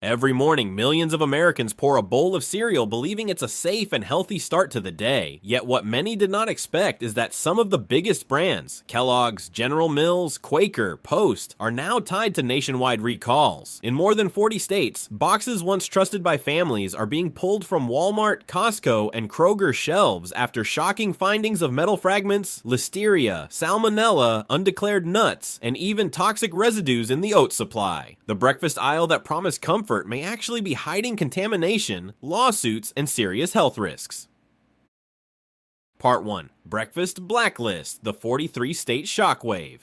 Every morning, millions of Americans pour a bowl of cereal believing it's a safe and healthy start to the day. Yet what many did not expect is that some of the biggest brands, Kellogg's, General Mills, Quaker, Post, are now tied to nationwide recalls. In more than 40 states, boxes once trusted by families are being pulled from Walmart, Costco, and Kroger shelves after shocking findings of metal fragments, listeria, salmonella, undeclared nuts, and even toxic residues in the oat supply. The breakfast aisle that promised comfort may actually be hiding contamination, lawsuits, and serious health risks. Part 1. Breakfast Blacklist, the 43-state shockwave.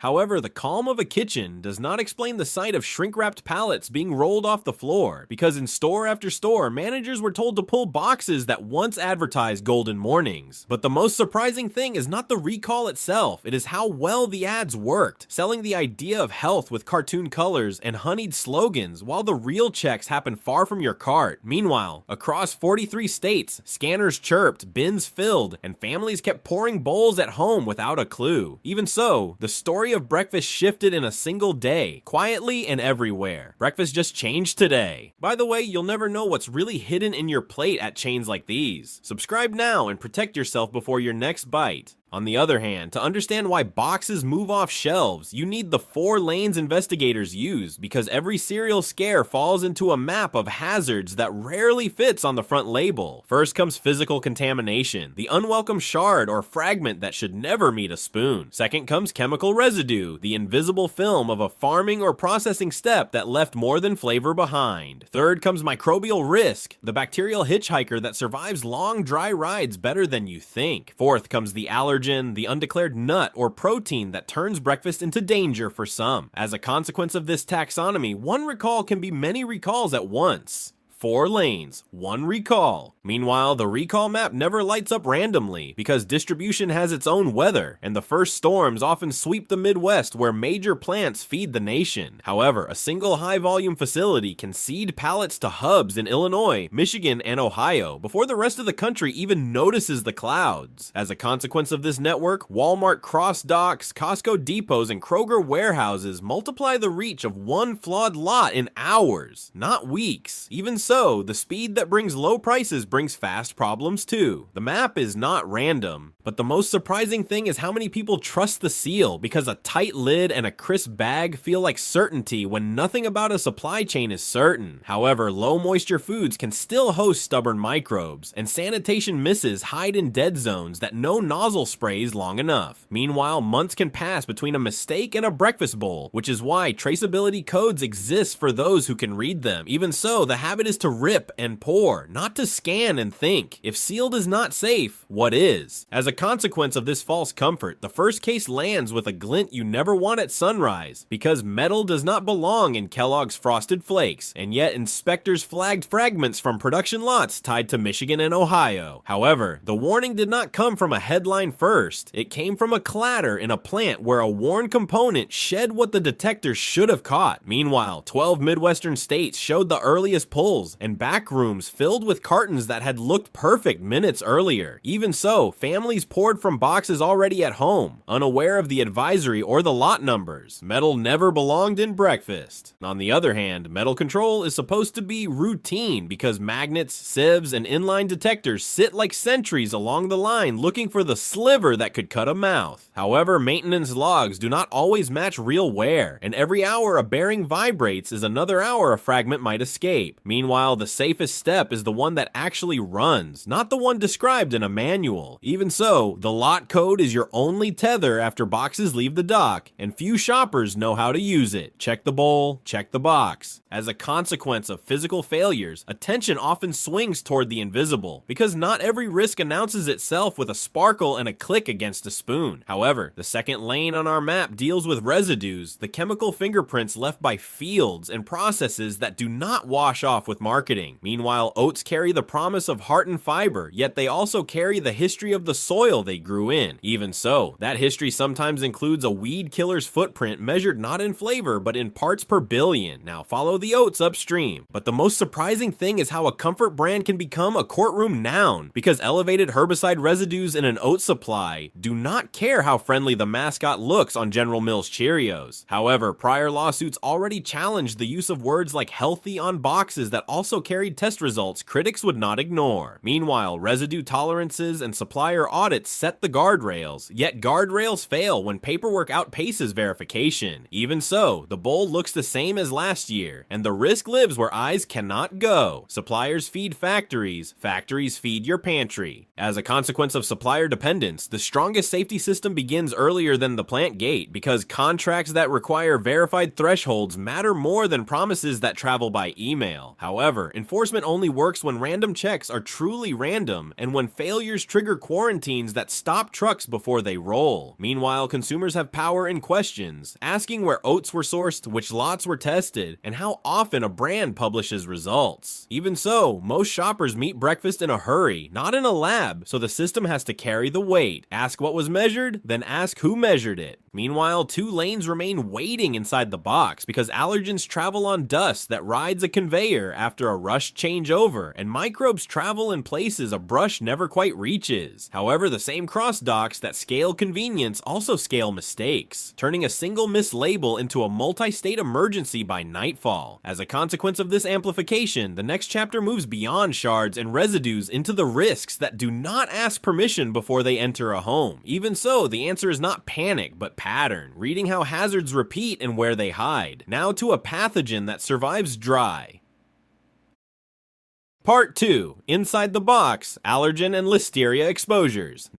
However, the calm of a kitchen does not explain the sight of shrink-wrapped pallets being rolled off the floor, because in store after store, managers were told to pull boxes that once advertised golden mornings. But the most surprising thing is not the recall itself, it is how well the ads worked, selling the idea of health with cartoon colors and honeyed slogans, while the real checks happen far from your cart. Meanwhile, across 43 states, scanners chirped, bins filled, and families kept pouring bowls at home without a clue. Even so, the story of breakfast shifted in a single day, quietly and everywhere. Breakfast just changed today. By the way, you'll never know what's really hidden in your plate at chains like these. Subscribe now and protect yourself before your next bite. On the other hand, to understand why boxes move off shelves, you need the 4 lanes investigators use, because every cereal scare falls into a map of hazards that rarely fits on the front label. First comes physical contamination, the unwelcome shard or fragment that should never meet a spoon. Second comes chemical residue, the invisible film of a farming or processing step that left more than flavor behind. Third comes microbial risk, the bacterial hitchhiker that survives long dry rides better than you think. Fourth comes the allergen, the undeclared nut or protein that turns breakfast into danger for some. As a consequence of this taxonomy, one recall can be many recalls at once. 4 lanes, 1 recall. Meanwhile, the recall map never lights up randomly because distribution has its own weather, and the first storms often sweep the Midwest where major plants feed the nation. However, a single high-volume facility can seed pallets to hubs in Illinois, Michigan, and Ohio before the rest of the country even notices the clouds. As a consequence of this network, Walmart cross docks, Costco depots, and Kroger warehouses multiply the reach of one flawed lot in hours, not weeks. Even so, the speed that brings low prices brings fast problems too. The map is not random, but the most surprising thing is how many people trust the seal, because a tight lid and a crisp bag feel like certainty when nothing about a supply chain is certain. However, low moisture foods can still host stubborn microbes, and sanitation misses hide in dead zones that no nozzle sprays long enough. Meanwhile, months can pass between a mistake and a breakfast bowl, which is why traceability codes exist for those who can read them. Even so, the habit is to rip and pour, not to scan and think. If sealed is not safe, what is? As a consequence of this false comfort, the first case lands with a glint you never want at sunrise, because metal does not belong in Kellogg's Frosted Flakes, and yet inspectors flagged fragments from production lots tied to Michigan and Ohio. However, the warning did not come from a headline first. It came from a clatter in a plant where a worn component shed what the detectors should have caught. Meanwhile, 12 Midwestern states showed the earliest pulls, and back rooms filled with cartons that had looked perfect minutes earlier. Even so, families poured from boxes already at home, unaware of the advisory or the lot numbers. Metal never belonged in breakfast. On the other hand, metal control is supposed to be routine because magnets, sieves, and inline detectors sit like sentries along the line looking for the sliver that could cut a mouth. However, maintenance logs do not always match real wear, and every hour a bearing vibrates is another hour a fragment might escape. Meanwhile, the safest step is the one that actually runs, not the one described in a manual. Even so, the lot code is your only tether after boxes leave the dock, and few shoppers know how to use it. Check the bowl, check the box. As a consequence of physical failures, attention often swings toward the invisible, because not every risk announces itself with a sparkle and a click against a spoon. However, the second lane on our map deals with residues, the chemical fingerprints left by fields and processes that do not wash off with marketing. Meanwhile, oats carry the promise of heart and fiber, yet they also carry the history of the soil they grew in. Even so, that history sometimes includes a weed killer's footprint measured not in flavor, but in parts per billion. Now follow the oats upstream. But the most surprising thing is how a comfort brand can become a courtroom noun, because elevated herbicide residues in an oat supply do not care how friendly the mascot looks on General Mills Cheerios. However, prior lawsuits already challenged the use of words like healthy on boxes that also carried test results critics would not ignore. Meanwhile, residue tolerances and supplier audits set the guardrails, yet guardrails fail when paperwork outpaces verification. Even so, the bowl looks the same as last year, and the risk lives where eyes cannot go. Suppliers feed factories, factories feed your pantry. As a consequence of supplier dependence, the strongest safety system begins earlier than the plant gate, because contracts that require verified thresholds matter more than promises that travel by email. However, enforcement only works when random checks are truly random, and when failures trigger quarantines that stop trucks before they roll. Meanwhile, consumers have power in questions, asking where oats were sourced, which lots were tested, and how often a brand publishes results. Even so, most shoppers meet breakfast in a hurry, not in a lab, so the system has to carry the weight. Ask what was measured, then ask who measured it. Meanwhile, 2 lanes remain waiting inside the box because allergens travel on dust that rides a conveyor after a rushed changeover, and microbes travel in places a brush never quite reaches. However, the same cross docks that scale convenience also scale mistakes, turning a single mislabel into a multi-state emergency by nightfall. As a consequence of this amplification, the next chapter moves beyond shards and residues into the risks that do not ask permission before they enter a home. Even so, the answer is not panic, but pattern, reading how hazards repeat and where they hide. Now to a pathogen that survives dry. Part 2. Inside the box, allergen and listeria exposures.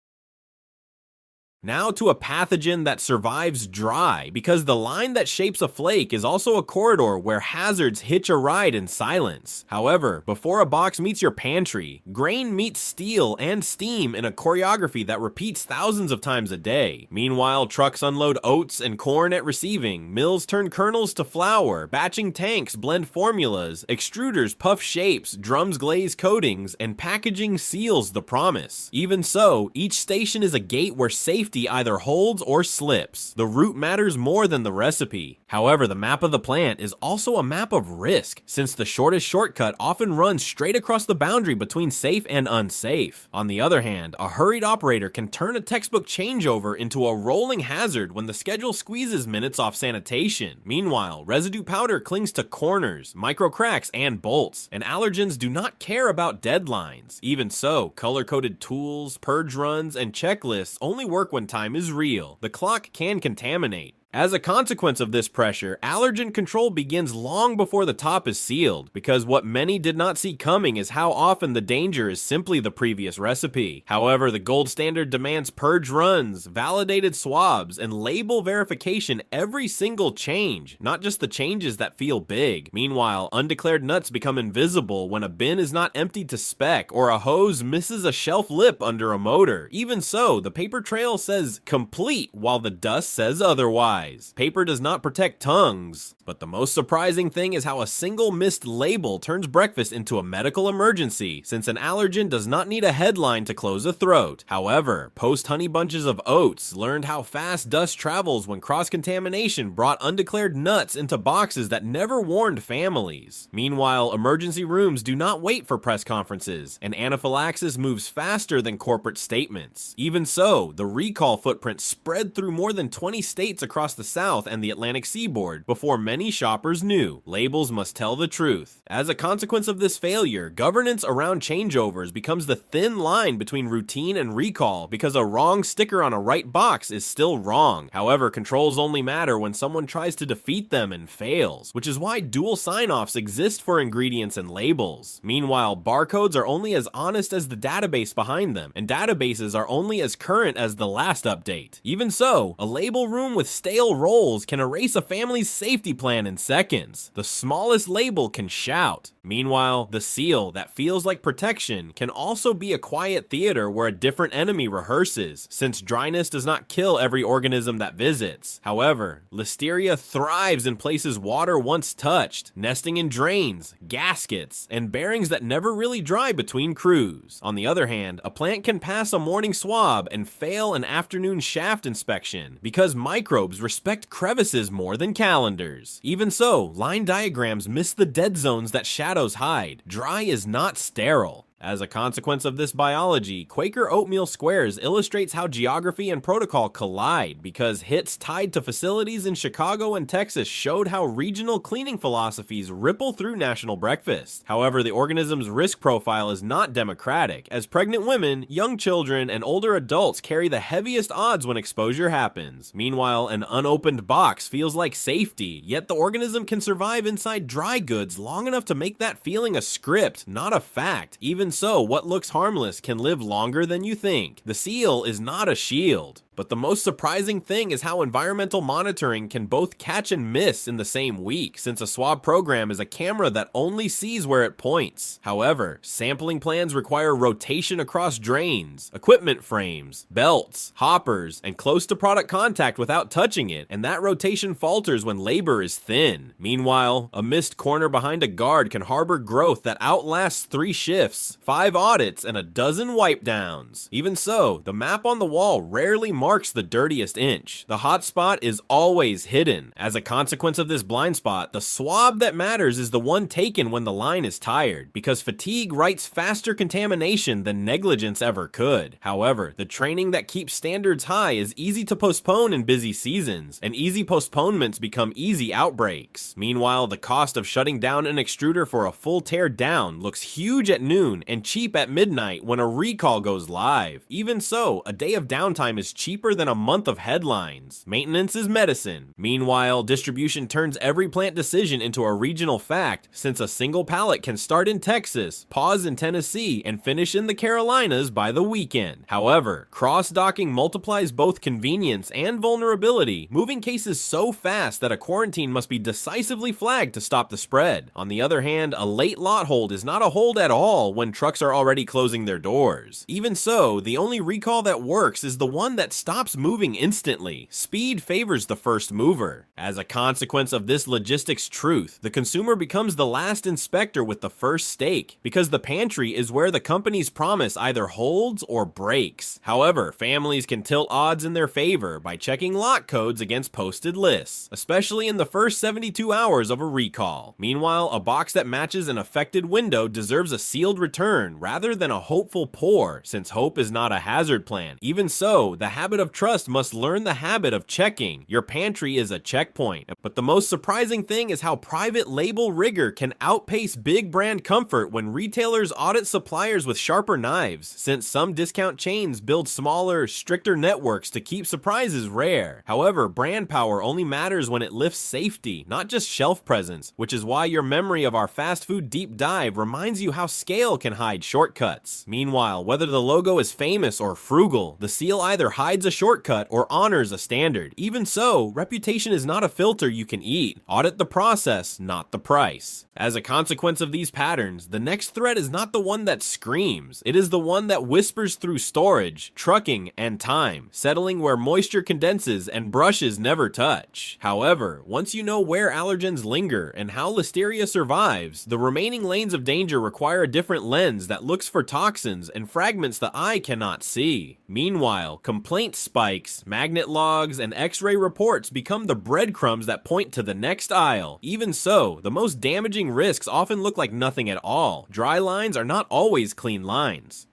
Now to a pathogen that survives dry, because the line that shapes a flake is also a corridor where hazards hitch a ride in silence. However, before a box meets your pantry, grain meets steel and steam in a choreography that repeats thousands of times a day. Meanwhile, trucks unload oats and corn at receiving, mills turn kernels to flour, batching tanks blend formulas, extruders puff shapes, drums glaze coatings, and packaging seals the promise. Even so, each station is a gate where safety either holds or slips. The route matters more than the recipe. However, the map of the plant is also a map of risk, since the shortest shortcut often runs straight across the boundary between safe and unsafe. On the other hand, a hurried operator can turn a textbook changeover into a rolling hazard when the schedule squeezes minutes off sanitation. Meanwhile, residue powder clings to corners, micro cracks, and bolts, and allergens do not care about deadlines. Even so, color-coded tools, purge runs, and checklists only work when time is real. The clock can contaminate. As a consequence of this pressure, allergen control begins long before the top is sealed, because what many did not see coming is how often the danger is simply the previous recipe. However, the gold standard demands purge runs, validated swabs, and label verification every single change, not just the changes that feel big. Meanwhile, undeclared nuts become invisible when a bin is not emptied to spec or a hose misses a shelf lip under a motor. Even so, the paper trail says complete while the dust says otherwise. Paper does not protect tongues. But the most surprising thing is how a single missed label turns breakfast into a medical emergency, since an allergen does not need a headline to close a throat. However, post-honey bunches of oats learned how fast dust travels when cross-contamination brought undeclared nuts into boxes that never warned families. Meanwhile, emergency rooms do not wait for press conferences, and anaphylaxis moves faster than corporate statements. Even so, the recall footprint spread through more than 20 states across the South and the Atlantic seaboard before many shoppers knew labels must tell the truth. As a consequence of this failure, governance around changeovers becomes the thin line between routine and recall, because a wrong sticker on a right box is still wrong. However, controls only matter when someone tries to defeat them and fails, which is why dual sign-offs exist for ingredients and labels. Meanwhile, barcodes are only as honest as the database behind them, and databases are only as current as the last update. Even so, a label room with stale stale rolls can erase a family's safety plan in seconds. The smallest label can shout. Meanwhile, the seal that feels like protection can also be a quiet theater where a different enemy rehearses, since dryness does not kill every organism that visits. However, Listeria thrives in places water once touched, nesting in drains, gaskets, and bearings that never really dry between crews. On the other hand, a plant can pass a morning swab and fail an afternoon shaft inspection because microbes respect crevices more than calendars. Even so, line diagrams miss the dead zones that shadows hide. Dry is not sterile. As a consequence of this biology, Quaker oatmeal squares illustrates how geography and protocol collide because hits tied to facilities in Chicago and Texas showed how regional cleaning philosophies ripple through national breakfast. However, the organism's risk profile is not democratic, as pregnant women, young children, and older adults carry the heaviest odds when exposure happens. Meanwhile, an unopened box feels like safety, yet the organism can survive inside dry goods long enough to make that feeling a script, not a fact. Even so, what looks harmless can live longer than you think. The seal is not a shield. But the most surprising thing is how environmental monitoring can both catch and miss in the same week, since a swab program is a camera that only sees where it points. However, sampling plans require rotation across drains, equipment frames, belts, hoppers, and close to product contact without touching it, and that rotation falters when labor is thin. Meanwhile, a missed corner behind a guard can harbor growth that outlasts 3 shifts, 5 audits, and a dozen wipe downs. Even so, the map on the wall rarely marks the dirtiest inch. The hot spot is always hidden. As a consequence of this blind spot, the swab that matters is the one taken when the line is tired, because fatigue writes faster contamination than negligence ever could. However, the training that keeps standards high is easy to postpone in busy seasons, and easy postponements become easy outbreaks. Meanwhile, the cost of shutting down an extruder for a full tear down looks huge at noon and cheap at midnight when a recall goes live. Even so, a day of downtime is cheaper than a month of headlines. Maintenance is medicine. Meanwhile, distribution turns every plant decision into a regional fact, since a single pallet can start in Texas, pause in Tennessee, and finish in the Carolinas by the weekend. However, cross-docking multiplies both convenience and vulnerability, moving cases so fast that a quarantine must be decisively flagged to stop the spread. On the other hand, a late lot hold is not a hold at all when trucks are already closing their doors. Even so, the only recall that works is the one that stops moving instantly. Speed favors the first mover. As a consequence of this logistics truth, the consumer becomes the last inspector with the first stake, because the pantry is where the company's promise either holds or breaks. However, families can tilt odds in their favor by checking lot codes against posted lists, especially in the first 72 hours of a recall. Meanwhile, a box that matches an affected window deserves a sealed return rather than a hopeful pour, since hope is not a hazard plan. Even so, the habit of trust must learn the habit of checking. Your pantry is a checkpoint. But the most surprising thing is how private label rigor can outpace big brand comfort when retailers audit suppliers with sharper knives, since some discount chains build smaller, stricter networks to keep surprises rare. However, brand power only matters when it lifts safety, not just shelf presence, which is why your memory of our fast food deep dive reminds you how scale can hide shortcuts. Meanwhile, whether the logo is famous or frugal, the seal either hides a shortcut or honors a standard. Even so, reputation is not a filter you can eat. Audit the process, not the price. As a consequence of these patterns, the next threat is not the one that screams. It is the one that whispers through storage, trucking, and time, settling where moisture condenses and brushes never touch. However, once you know where allergens linger and how Listeria survives, the remaining lanes of danger require a different lens that looks for toxins and fragments the eye cannot see. Meanwhile, complaint spikes, magnet logs, and X-ray reports become the breadcrumbs that point to the next aisle. Even so, the most damaging risks often look like nothing at all. Dry lines are not always clean lines.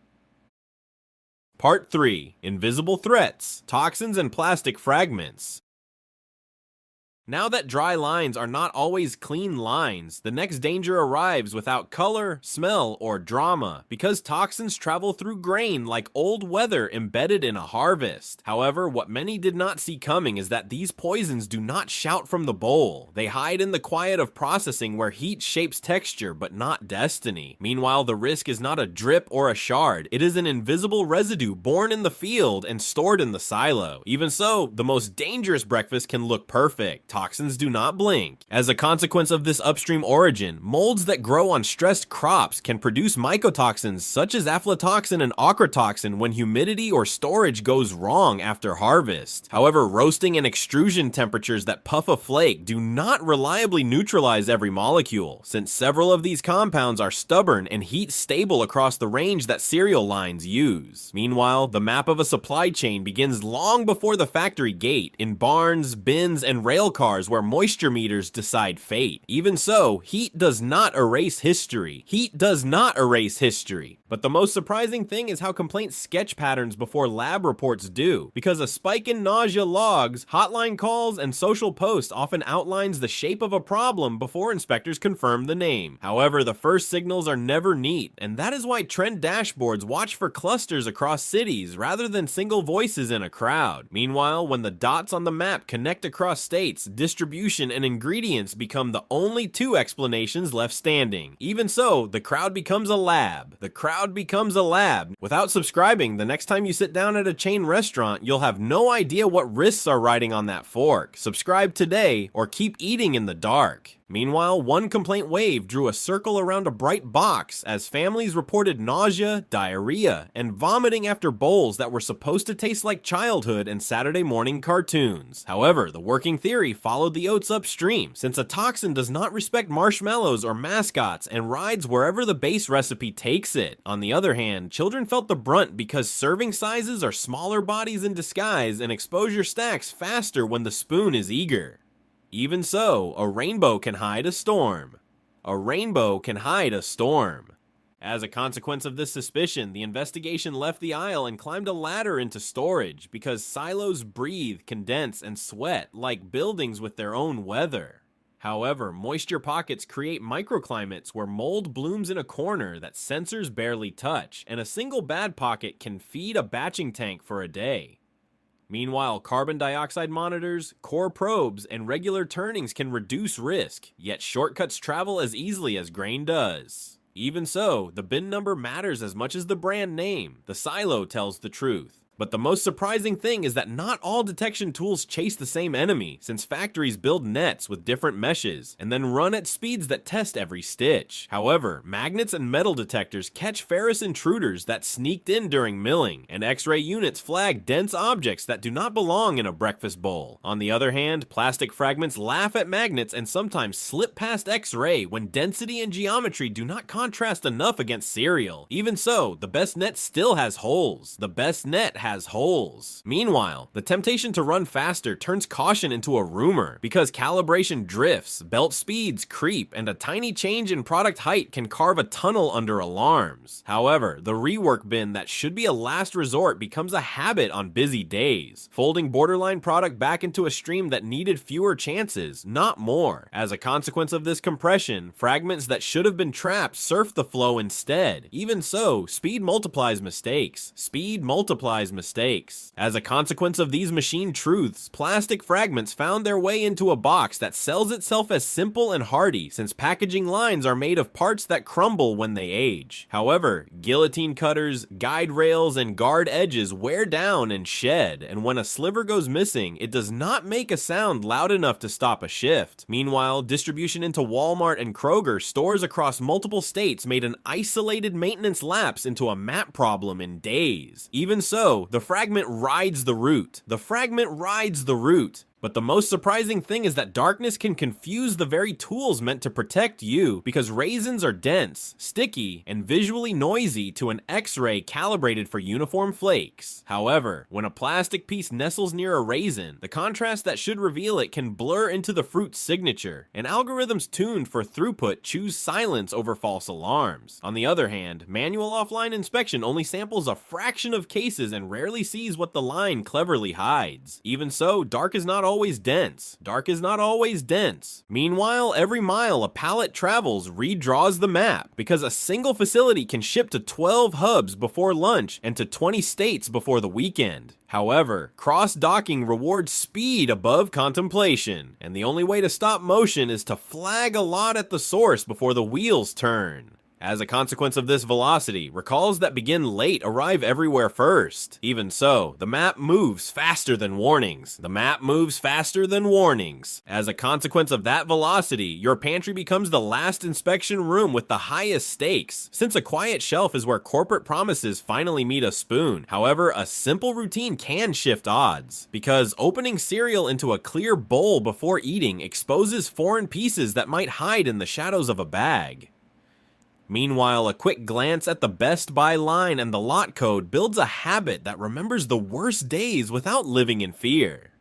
Part 3. Invisible Threats, Toxins and Plastic Fragments. Now that dry lines are not always clean lines, the next danger arrives without color, smell, or drama, because toxins travel through grain like old weather embedded in a harvest. However, what many did not see coming is that these poisons do not shout from the bowl. They hide in the quiet of processing where heat shapes texture but not destiny. Meanwhile, the risk is not a drip or a shard, it is an invisible residue born in the field and stored in the silo. Even so, the most dangerous breakfast can look perfect. Toxins do not blink. As a consequence of this upstream origin, molds that grow on stressed crops can produce mycotoxins such as aflatoxin and ochratoxin when humidity or storage goes wrong after harvest. However, roasting and extrusion temperatures that puff a flake do not reliably neutralize every molecule, since several of these compounds are stubborn and heat stable across the range that cereal lines use. Meanwhile, the map of a supply chain begins long before the factory gate, in barns, bins, and rail cars where moisture meters decide fate. Even so, heat does not erase history. Heat does not erase history. But the most surprising thing is how complaints sketch patterns before lab reports do, because a spike in nausea logs, hotline calls, and social posts often outlines the shape of a problem before inspectors confirm the name. However, the first signals are never neat, and that is why trend dashboards watch for clusters across cities rather than single voices in a crowd. Meanwhile, when the dots on the map connect across states, distribution and ingredients become the only two explanations left standing. Even so, the crowd becomes a lab. The crowd becomes a lab. Without subscribing, the next time you sit down at a chain restaurant, you'll have no idea what risks are riding on that fork. Subscribe today or keep eating in the dark. Meanwhile, one complaint wave drew a circle around a bright box as families reported nausea, diarrhea, and vomiting after bowls that were supposed to taste like childhood and Saturday morning cartoons. However, the working theory followed the oats upstream, since a toxin does not respect marshmallows or mascots and rides wherever the base recipe takes it. On the other hand, children felt the brunt because serving sizes are smaller bodies in disguise and exposure stacks faster when the spoon is eager. Even so, a rainbow can hide a storm. A rainbow can hide a storm. As a consequence of this suspicion, the investigation left the aisle and climbed a ladder into storage because silos breathe, condense, and sweat like buildings with their own weather. However, moisture pockets create microclimates where mold blooms in a corner that sensors barely touch, and a single bad pocket can feed a batching tank for a day. Meanwhile, carbon dioxide monitors, core probes, and regular turnings can reduce risk, yet shortcuts travel as easily as grain does. Even so, the bin number matters as much as the brand name. The silo tells the truth. But the most surprising thing is that not all detection tools chase the same enemy, since factories build nets with different meshes, and then run at speeds that test every stitch. However, magnets and metal detectors catch ferrous intruders that sneaked in during milling, and X-ray units flag dense objects that do not belong in a breakfast bowl. On the other hand, plastic fragments laugh at magnets and sometimes slip past X-ray when density and geometry do not contrast enough against cereal. Even so, the best net still has holes. The best net has holes. Meanwhile, the temptation to run faster turns caution into a rumor because calibration drifts, belt speeds creep, and a tiny change in product height can carve a tunnel under alarms. However, the rework bin that should be a last resort becomes a habit on busy days, folding borderline product back into a stream that needed fewer chances, not more. As a consequence of this compression, fragments that should have been trapped surf the flow instead. Even so, speed multiplies mistakes. Speed multiplies mistakes. As a consequence of these machine truths, plastic fragments found their way into a box that sells itself as simple and hardy, since packaging lines are made of parts that crumble when they age. However, guillotine cutters, guide rails, and guard edges wear down and shed, and when a sliver goes missing, it does not make a sound loud enough to stop a shift. Meanwhile, distribution into Walmart and Kroger stores across multiple states made an isolated maintenance lapse into a map problem in days. Even so, the fragment rides the route. The fragment rides the route. But the most surprising thing is that darkness can confuse the very tools meant to protect you, because raisins are dense, sticky, and visually noisy to an X-ray calibrated for uniform flakes. However, when a plastic piece nestles near a raisin, the contrast that should reveal it can blur into the fruit's signature, and algorithms tuned for throughput choose silence over false alarms. On the other hand, manual offline inspection only samples a fraction of cases and rarely sees what the line cleverly hides. Even so, dark is not always always dense. Dark is not always dense. Meanwhile, every mile a pallet travels redraws the map, because a single facility can ship to 12 hubs before lunch and to 20 states before the weekend. However, cross-docking rewards speed above contemplation, and the only way to stop motion is to flag a lot at the source before the wheels turn. As a consequence of this velocity, recalls that begin late arrive everywhere first. Even so, the map moves faster than warnings. The map moves faster than warnings. As a consequence of that velocity, your pantry becomes the last inspection room with the highest stakes, since a quiet shelf is where corporate promises finally meet a spoon. However, a simple routine can shift odds, because opening cereal into a clear bowl before eating exposes foreign pieces that might hide in the shadows of a bag. Meanwhile, a quick glance at the Best Buy line and the lot code builds a habit that remembers the worst days without living in fear.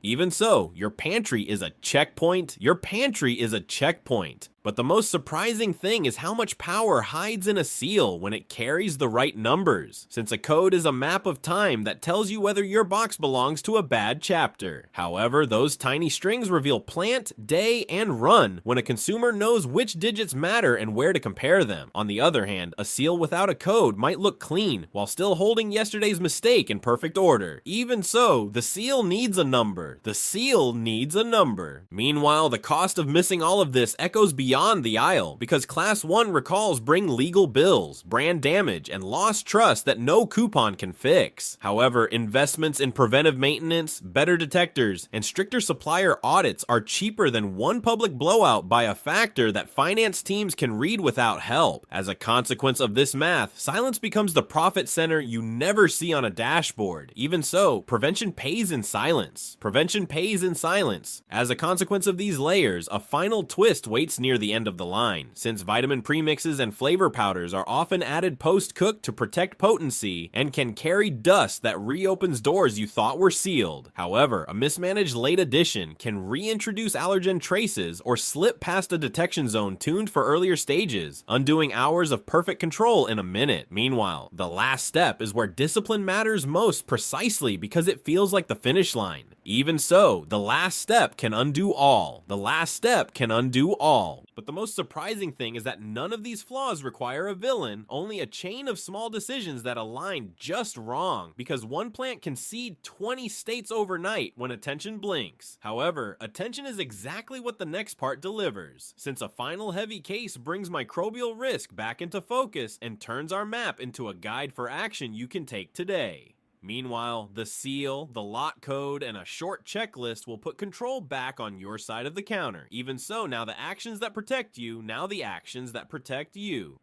Even so, your pantry is a checkpoint. Your pantry is a checkpoint. But the most surprising thing is how much power hides in a seal when it carries the right numbers, since a code is a map of time that tells you whether your box belongs to a bad chapter. However, those tiny strings reveal plant, day, and run when a consumer knows which digits matter and where to compare them. On the other hand, a seal without a code might look clean while still holding yesterday's mistake in perfect order. Even so, the seal needs a number. The seal needs a number. Meanwhile, the cost of missing all of this echoes beyond the aisle, because Class 1 recalls bring legal bills, brand damage, and lost trust that no coupon can fix. However, investments in preventive maintenance, better detectors, and stricter supplier audits are cheaper than one public blowout by a factor that finance teams can read without help. As a consequence of this math, silence becomes the profit center you never see on a dashboard. Even so, prevention pays in silence. Prevention pays in silence. As a consequence of these layers, a final twist waits near the end of the line, since vitamin premixes and flavor powders are often added post-cook to protect potency and can carry dust that reopens doors you thought were sealed. However, a mismanaged late addition can reintroduce allergen traces or slip past a detection zone tuned for earlier stages, undoing hours of perfect control in a minute. Meanwhile, the last step is where discipline matters most, precisely because it feels like the finish line. Even so, the last step can undo all. The last step can undo all. But the most surprising thing is that none of these flaws require a villain, only a chain of small decisions that align just wrong, because one plant can seed 20 states overnight when attention blinks. However, attention is exactly what the next part delivers, since a final heavy case brings microbial risk back into focus and turns our map into a guide for action you can take today. Meanwhile, the seal, the lot code, and a short checklist will put control back on your side of the counter. Even so, now the actions that protect you, now the actions that protect you.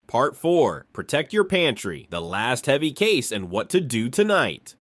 Part 4. Protect your pantry, the last heavy case, and what to do tonight.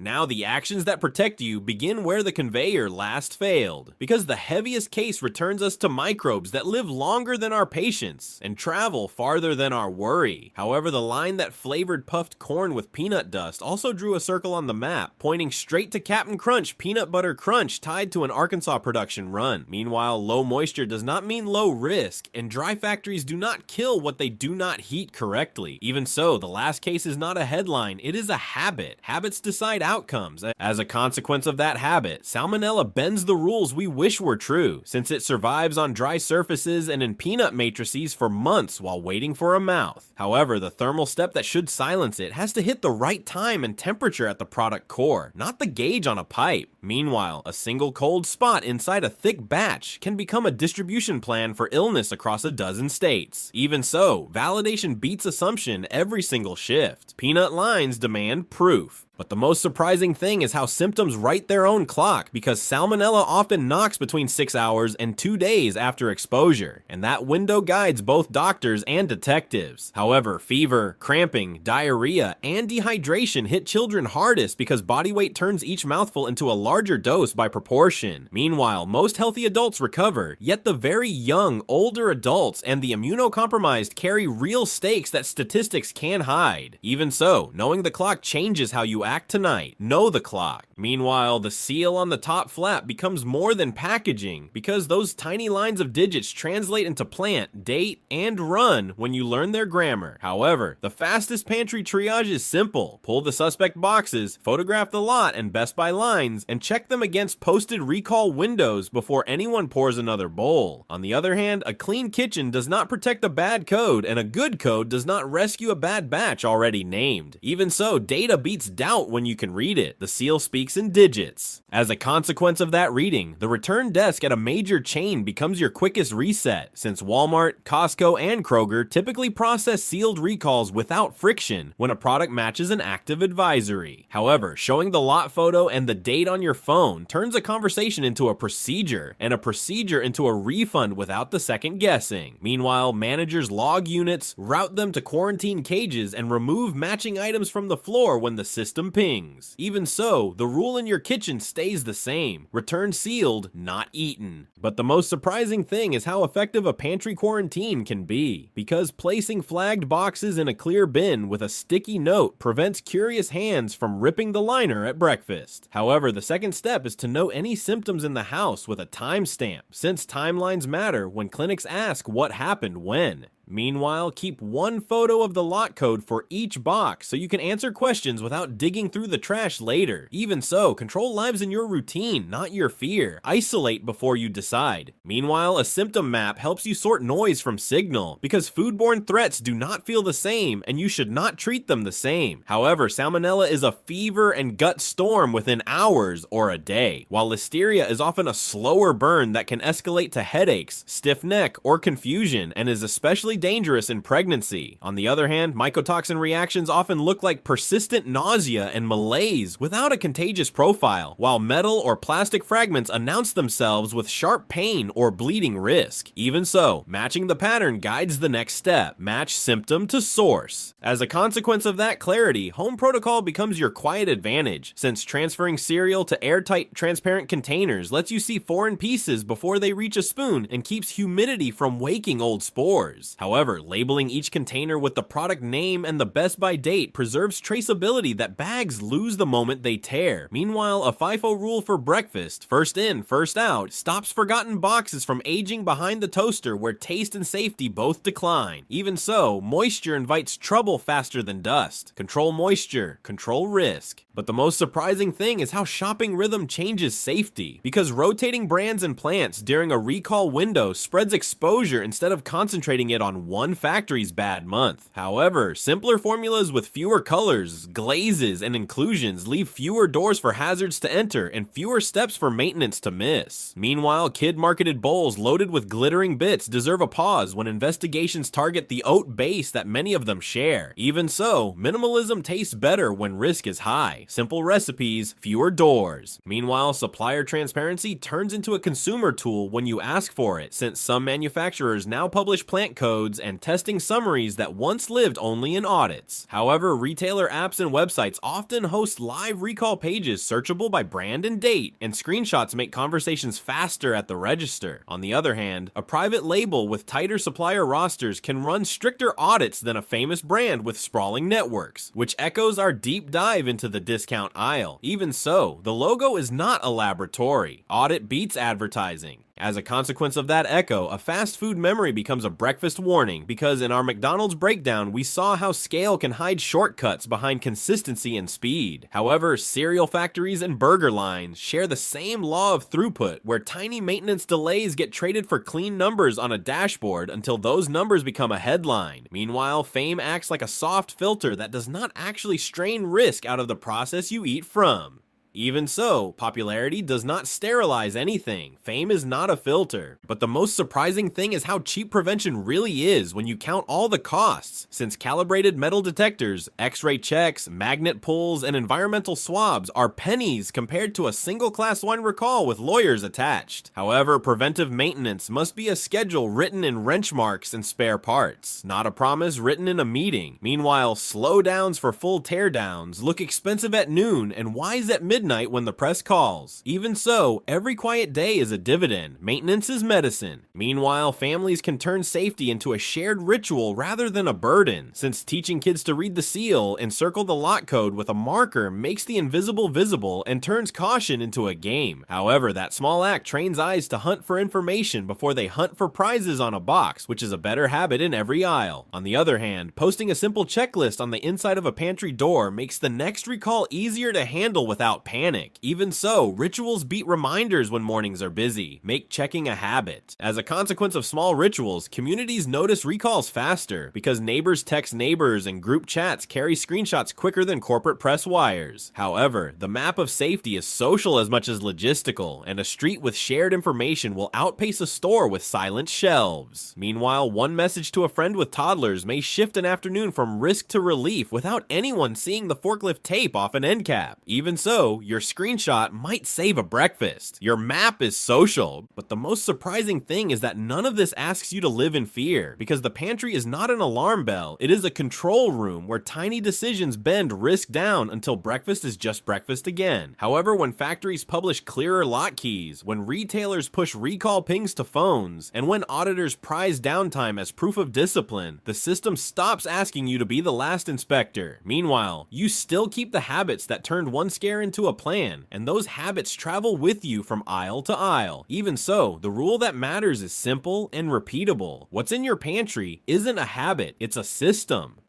Now the actions that protect you begin where the conveyor last failed, because the heaviest case returns us to microbes that live longer than our patience and travel farther than our worry. However, the line that flavored puffed corn with peanut dust also drew a circle on the map, pointing straight to Cap'n Crunch Peanut Butter Crunch tied to an Arkansas production run. Meanwhile, low moisture does not mean low risk, and dry factories do not kill what they do not heat correctly. Even so, the last case is not a headline, it is a habit. Habits decide outcomes. As a consequence of that habit, salmonella bends the rules we wish were true, since it survives on dry surfaces and in peanut matrices for months while waiting for a mouth. However, the thermal step that should silence it has to hit the right time and temperature at the product core, not the gauge on a pipe. Meanwhile, a single cold spot inside a thick batch can become a distribution plan for illness across a dozen states. Even so, validation beats assumption every single shift. Peanut lines demand proof. But the most surprising thing is how symptoms write their own clock, because salmonella often knocks between 6 hours and 2 days after exposure, and that window guides both doctors and detectives. However, fever, cramping, diarrhea, and dehydration hit children hardest because body weight turns each mouthful into a larger dose by proportion. Meanwhile, most healthy adults recover, yet the very young, older adults and the immunocompromised carry real stakes that statistics can hide. Even so, knowing the clock changes how you act tonight. Know the clock. Meanwhile, the seal on the top flap becomes more than packaging because those tiny lines of digits translate into plant, date, and run when you learn their grammar. However, the fastest pantry triage is simple. Pull the suspect boxes, photograph the lot and Best Buy lines, and check them against posted recall windows before anyone pours another bowl. On the other hand, a clean kitchen does not protect a bad code, and a good code does not rescue a bad batch already named. Even so, data beats doubt when you can read it. The seal speaks in digits. As a consequence of that reading, the return desk at a major chain becomes your quickest reset, since Walmart, Costco, and Kroger typically process sealed recalls without friction when a product matches an active advisory. However, showing the lot photo and the date on your phone turns a conversation into a procedure, and a procedure into a refund without the second guessing. Meanwhile, managers log units, route them to quarantine cages, and remove matching items from the floor when the system pings. Even so, the rule in your kitchen stays the same. Return sealed, not eaten. But the most surprising thing is how effective a pantry quarantine can be, because placing flagged boxes in a clear bin with a sticky note prevents curious hands from ripping the liner at breakfast. However, the second step is to note any symptoms in the house with a timestamp, since timelines matter when clinics ask what happened when. Meanwhile, keep one photo of the lot code for each box so you can answer questions without digging through the trash later. Even so, control lives in your routine, not your fear. Isolate before you decide. Meanwhile, a symptom map helps you sort noise from signal, because foodborne threats do not feel the same and you should not treat them the same. However, salmonella is a fever and gut storm within hours or a day, while listeria is often a slower burn that can escalate to headaches, stiff neck, or confusion, and is especially dangerous in pregnancy. On the other hand, mycotoxin reactions often look like persistent nausea and malaise without a contagious profile, while metal or plastic fragments announce themselves with sharp pain or bleeding risk. Even so, matching the pattern guides the next step. Match symptom to source. As a consequence of that clarity, home protocol becomes your quiet advantage, since transferring cereal to airtight, transparent containers lets you see foreign pieces before they reach a spoon and keeps humidity from waking old spores. However, labeling each container with the product name and the Best Buy date preserves traceability that bags lose the moment they tear. Meanwhile, a FIFO rule for breakfast, first in, first out, stops forgotten boxes from aging behind the toaster where taste and safety both decline. Even so, moisture invites trouble faster than dust. Control moisture, control risk. But the most surprising thing is how shopping rhythm changes safety, because rotating brands and plants during a recall window spreads exposure instead of concentrating it on one factory's bad month. However, simpler formulas with fewer colors, glazes, and inclusions leave fewer doors for hazards to enter and fewer steps for maintenance to miss. Meanwhile, kid-marketed bowls loaded with glittering bits deserve a pause when investigations target the oat base that many of them share. Even so, minimalism tastes better when risk is high. Simple recipes, fewer doors. Meanwhile, supplier transparency turns into a consumer tool when you ask for it, since some manufacturers now publish plant codes and testing summaries that once lived only in audits. However, retailer apps and websites often host live recall pages searchable by brand and date, and screenshots make conversations faster at the register. On the other hand, a private label with tighter supplier rosters can run stricter audits than a famous brand with sprawling networks, which echoes our deep dive into the discount aisle. Even so, the logo is not a laboratory. Audit beats advertising. As a consequence of that echo, a fast food memory becomes a breakfast warning, because in our McDonald's breakdown, we saw how scale can hide shortcuts behind consistency and speed. However, cereal factories and burger lines share the same law of throughput, where tiny maintenance delays get traded for clean numbers on a dashboard until those numbers become a headline. Meanwhile, fame acts like a soft filter that does not actually strain risk out of the process you eat from. Even so, popularity does not sterilize anything. Fame is not a filter. But the most surprising thing is how cheap prevention really is when you count all the costs, since calibrated metal detectors, x-ray checks, magnet pulls, and environmental swabs are pennies compared to a single Class 1 recall with lawyers attached. However, preventive maintenance must be a schedule written in wrench marks and spare parts, not a promise written in a meeting. Meanwhile, slowdowns for full teardowns look expensive at noon and wise at midnight midnight when the press calls. Even so, every quiet day is a dividend. Maintenance is medicine. Meanwhile, families can turn safety into a shared ritual rather than a burden, since teaching kids to read the seal and circle the lot code with a marker makes the invisible visible and turns caution into a game. However, that small act trains eyes to hunt for information before they hunt for prizes on a box, which is a better habit in every aisle. On the other hand, posting a simple checklist on the inside of a pantry door makes the next recall easier to handle without panic. Even so, rituals beat reminders when mornings are busy. Make checking a habit. As a consequence of small rituals, communities notice recalls faster because neighbors text neighbors and group chats carry screenshots quicker than corporate press wires. However, the map of safety is social as much as logistical, and a street with shared information will outpace a store with silent shelves. Meanwhile, one message to a friend with toddlers may shift an afternoon from risk to relief without anyone seeing the forklift tape off an end cap. Even so, your screenshot might save a breakfast. Your map is social, but the most surprising thing is that none of this asks you to live in fear, because the pantry is not an alarm bell, it is a control room where tiny decisions bend risk down until breakfast is just breakfast again. However, when factories publish clearer lot keys, when retailers push recall pings to phones, and when auditors prize downtime as proof of discipline, the system stops asking you to be the last inspector. Meanwhile, you still keep the habits that turned one scare into a plan, and those habits travel with you from aisle to aisle. Even so, the rule that matters is simple and repeatable. What's in your pantry isn't a habit, it's a system.